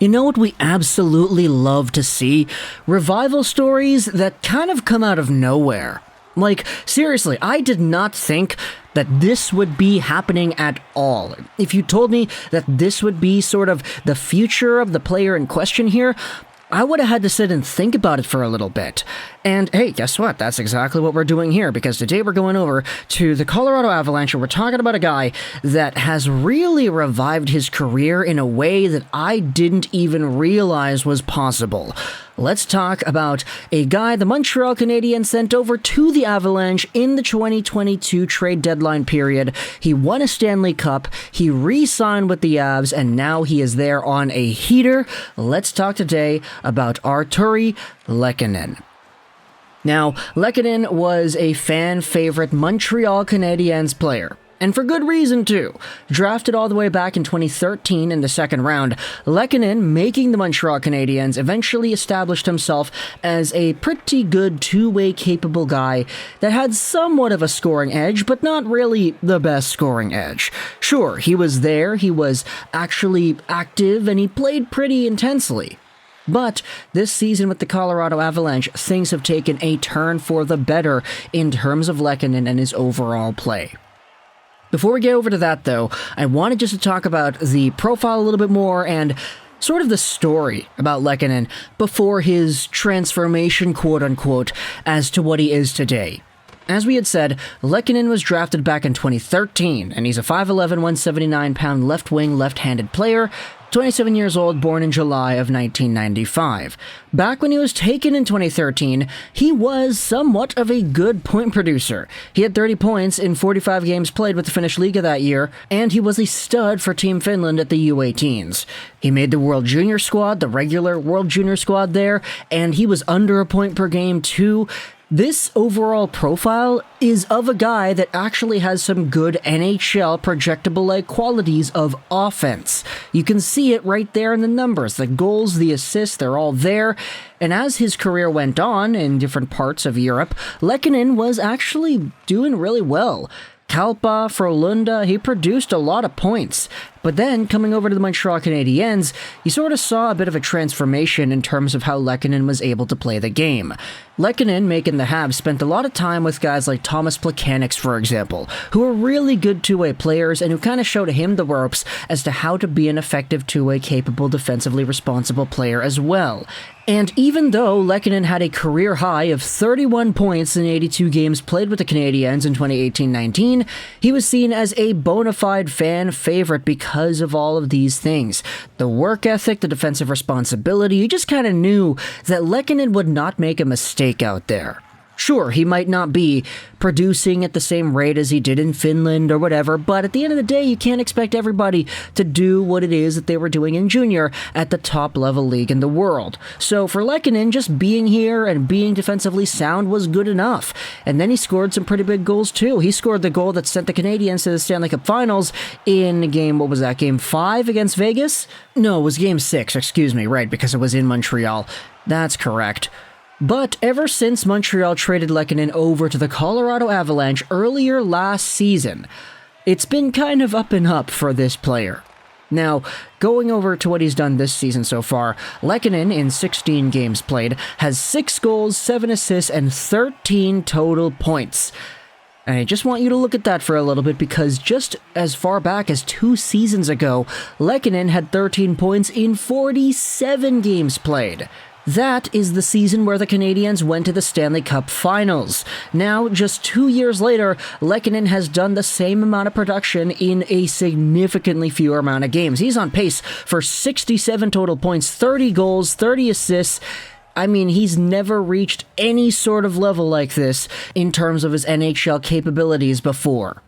You know what we absolutely love to see? Revival stories that kind of come out of nowhere. Like, seriously, I did not think that this would be happening at all. If you told me that this would be sort of the future of the player in question here, I would have had to sit and think about it for a little bit. And hey, guess what? That's exactly what we're doing here, because today we're going over to the Colorado Avalanche, and we're talking about a guy that has really revived his career in a way that I didn't even realize was possible. Let's talk about a guy the Montreal Canadiens sent over to the Avalanche in the 2022 trade deadline period. He won a Stanley Cup, he re-signed with the Avs, and now he is there on a heater. Let's talk today about Artturi Lehkonen. Now, Lehkonen was a fan-favorite Montreal Canadiens player. And for good reason, too. Drafted all the way back in 2013 in the second round, Lehkonen, making the Montreal Canadiens, eventually established himself as a pretty good two-way capable guy that had somewhat of a scoring edge, but not really the best scoring edge. Sure, he was there, he was actually active, and he played pretty intensely. But this season with the Colorado Avalanche, things have taken a turn for the better in terms of Lehkonen and his overall play. Before we get over to that, though, I wanted just to talk about the profile a little bit more and sort of the story about Lehkonen before his transformation, quote-unquote, as to what he is today. As we had said, Lehkonen was drafted back in 2013, and he's a 5'11", 179-pound left-wing, left-handed player, 27 years old, born in July of 1995. Back when he was taken in 2013, he was somewhat of a good point producer. He had 30 points in 45 games played with the Finnish Liga that year, and he was a stud for Team Finland at the U18s. He made the World Junior squad, the regular World Junior squad there, and he was under a point per game too. This overall profile is of a guy that actually has some good NHL projectable-like qualities of offense. You can see it right there in the numbers. The goals, the assists, they're all there. And as his career went on in different parts of Europe, Lehkonen was actually doing really well. Kalpa, Frölunda, he produced a lot of points. But then, coming over to the Montreal Canadiens, you sort of saw a bit of a transformation in terms of how Lehkonen was able to play the game. Lehkonen, making the Habs, spent a lot of time with guys like Thomas Plekanec, for example, who were really good two-way players and who kind of showed him the ropes as to how to be an effective two-way capable, defensively responsible player as well. And even though Lehkonen had a career high of 31 points in 82 games played with the Canadiens in 2018-19, he was seen as a bona fide fan favorite because of all of these things. The work ethic, the defensive responsibility, you just kind of knew that Lehkonen would not make a mistake out there. Sure, he might not be producing at the same rate as he did in Finland or whatever, but at the end of the day, you can't expect everybody to do what it is that they were doing in junior at the top level league in the world. So for Lehkonen, just being here and being defensively sound was good enough. And then he scored some pretty big goals too. He scored the goal that sent the Canadiens to the Stanley Cup Finals in game 5 against Vegas? No, it was game 6, excuse me, right, because it was in Montreal. That's correct. But ever since Montreal traded Lehkonen over to the Colorado Avalanche earlier last season, it's been kind of up and up for this player. Now, going over to what he's done this season so far, Lehkonen, in 16 games played, has 6 goals, 7 assists, and 13 total points. And I just want you to look at that for a little bit, because just as far back as 2 seasons ago, Lehkonen had 13 points in 47 games played. That is the season where the Canadiens went to the Stanley Cup Finals. Now, just 2 years later, Lehkonen has done the same amount of production in a significantly fewer amount of games. He's on pace for 67 total points, 30 goals, 30 assists. I mean, he's never reached any sort of level like this in terms of his NHL capabilities before.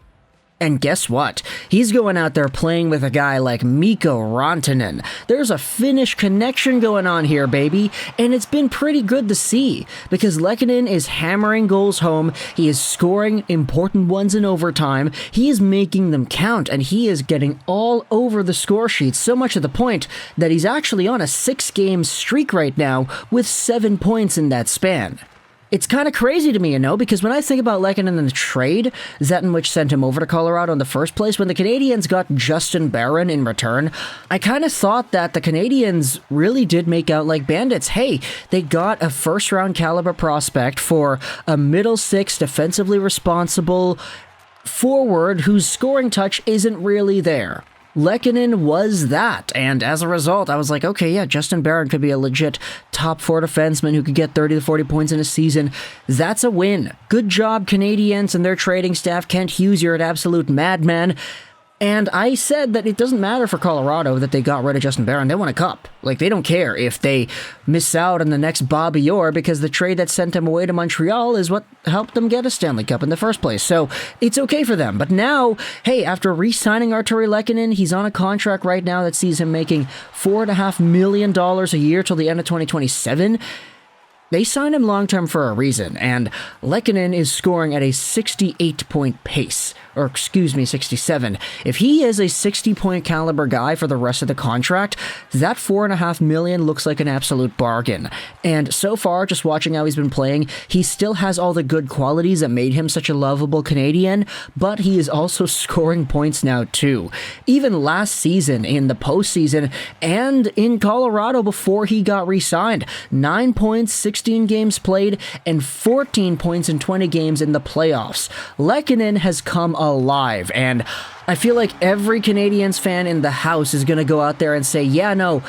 And guess what? He's going out there playing with a guy like Mikko Rantanen. There's a Finnish connection going on here, baby, and it's been pretty good to see, because Lehkonen is hammering goals home, he is scoring important ones in overtime, he is making them count, and he is getting all over the score sheet, so much to the point that he's actually on a 6-game streak right now with 7 points in that span. it's kind of crazy to me, because when I think about Lehkonen in the trade, Zettenwich sent him over to Colorado in the first place. When the Canadiens got Justin Barron in return, I kind of thought that the Canadiens really did make out like bandits. Hey, they got a first-round caliber prospect for a middle six, defensively responsible forward whose scoring touch isn't really there. Lehkonen was that, and as a result, I was like, okay, yeah, Justin Barron could be a legit top 4 defenseman who could get 30 to 40 points in a season. That's a win. Good job, Canadiens and their trading staff. Kent Hughes, you're an absolute madman. And I said that it doesn't matter for Colorado that they got rid of Justin Barron. They want a cup. Like, they don't care if they miss out on the next Bobby Orr, because the trade that sent him away to Montreal is what helped them get a Stanley Cup in the first place. So it's okay for them. But now, hey, after re-signing Artturi Lehkonen, he's on a contract right now that sees him making $4.5 million a year till the end of 2027. They signed him long-term for a reason, and Lehkonen is scoring at a 68-point pace, or 67. If he is a 60-point caliber guy for the rest of the contract, that $4.5 million looks like an absolute bargain. And so far, just watching how he's been playing, he still has all the good qualities that made him such a lovable Canadian, but he is also scoring points now too. Even last season, in the postseason, and in Colorado before he got re-signed, 9 points, 16 games played, and 14 points in 20 games in the playoffs. Lehkonen has come alive, and I feel like every Canadiens fan in the house is going to go out there and say, yeah, no,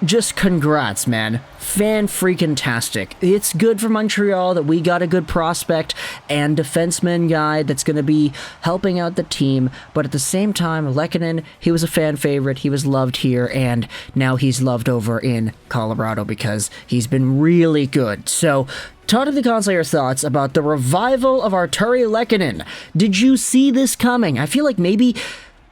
just congrats, man. Fan-freaking-tastic. It's good for Montreal that we got a good prospect and defenseman guy that's going to be helping out the team, but at the same time, Lehkonen, he was a fan favorite, he was loved here, and now he's loved over in Colorado because he's been really good. So, talk to the comments your thoughts about the revival of Artturi Lehkonen. Did you see this coming? I feel like maybe,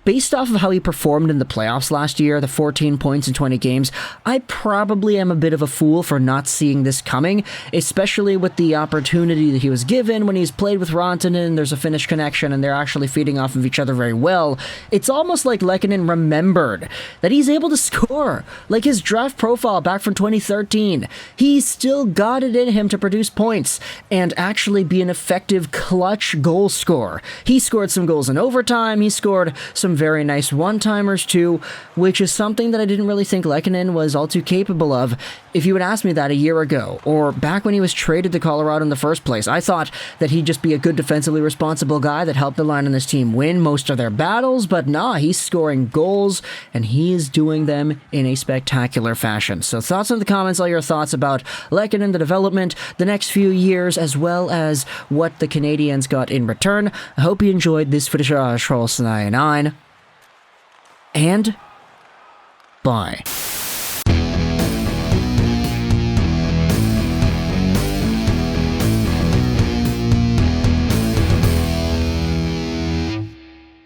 based off of how he performed in the playoffs last year, the 14 points in 20 games, I probably am a bit of a fool for not seeing this coming, especially with the opportunity that he was given when he's played with Rantanen. There's a Finnish connection, and they're actually feeding off of each other very well. It's almost like Lehkonen remembered that he's able to score. Like his draft profile back from 2013, he's still got it in him to produce points and actually be an effective clutch goal scorer. He scored some goals in overtime, he scored some very nice one-timers too, which is something that I didn't really think Lehkonen was all too capable of. If you had asked me that a year ago, or back when he was traded to Colorado in the first place, I thought that he'd just be a good defensively responsible guy that helped the line on this team win most of their battles, but nah, he's scoring goals, and he is doing them in a spectacular fashion. So thoughts in the comments, all your thoughts about Lehkonen, the development, the next few years, as well as what the Canadiens got in return. I hope you enjoyed this footage of Charles 99. And bye.